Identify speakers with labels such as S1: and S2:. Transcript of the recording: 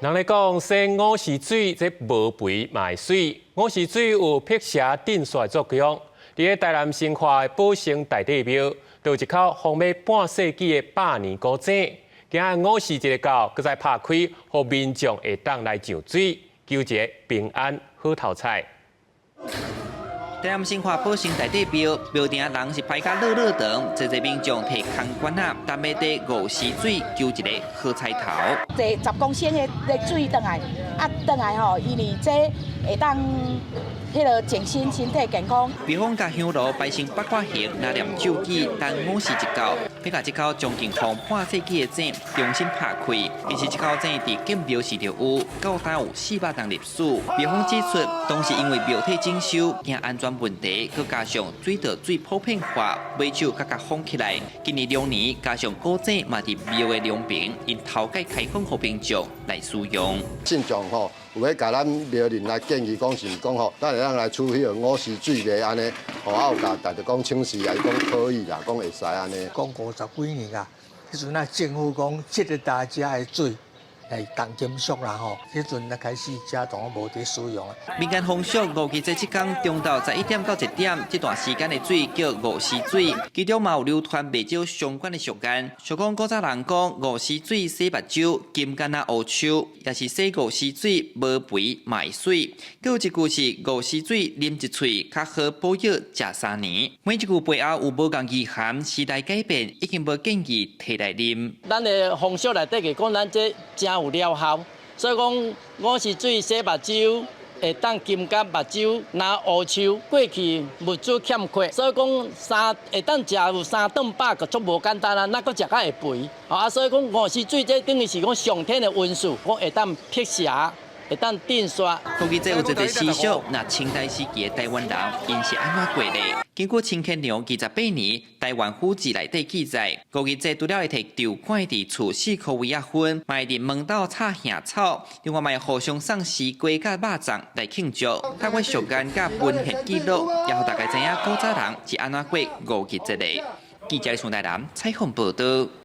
S1: 人咧讲生五时水，这无肥卖水。五时水有辟邪镇煞作用。伫个台南新化的宝生大帝庙，就有一口风靡半世纪的百年古井。今日五时节到，佮再拍开，让民众会当来上水，求一个平安好头彩。
S2: 台南新化宝生大帝庙，庙埕人是排甲热热长，这民众摕空管啊，担要伫五时水求一个好彩头。
S3: 坐10公升的水倒来，倒来吼，因为这会当迄个健身身体健康。
S2: 庙方甲香炉摆成八卦形，拿念咒语，等午时一到，要甲这口将近红半世纪的井重新拍开。其实这口井伫建庙时就有，到达有400年历史。庙方指出，当时因为庙体整修，惊安全问题，佮加上水道水普遍化，尾手甲封起来。今年2年，加上古井嘛伫庙的两边，因头改开放给民众来使用。
S4: 信众吼。 有咧，甲咱庙人来建议讲是讲吼，咱会当来出迄个五时水个安尼，吼啊有甲大家讲请示来讲可以啦，讲会使安尼。
S5: 讲50几年啊，迄阵啊政府讲接着大家的水。 来当金属啦吼，迄阵才开始家当无伫使用啊。
S2: 民间风俗5月这7天中昼11点到1点，这段时间的水叫五时水，其中嘛有流传袂少相关的俗言。像讲古早人讲五时水洗目睭，金柑仔乌手，也是洗五时水无肥卖水。佮有一句是五时水啉一喙，较好保养食3年。每一句背后有无共意涵，时代改变已经无建议摕来啉。
S6: 咱的风俗内底个讲，咱这真有疗效，所以讲五时水洗目睭，会当金柑目睭拿乌手。过去物资欠缺，所以讲会当食有3顿饱，就足无简单啊，哪个食较会肥？所以讲五时水这等于是讲上天的温数，讲会当辟邪。 会当镇煞。
S2: 估计这有一个习俗，那清代时期的台湾人因是安怎过的？经过清乾隆28年，台湾府志内底记载，估计这除了会摕稻管伫厝4颗位粉，嘛会伫门斗插香草，另外嘛会互相送西瓜甲肉粽来庆祝。台湾俗言甲文献记录，也互大家知影古早人是安怎过5月节的。记者从台南采访报道。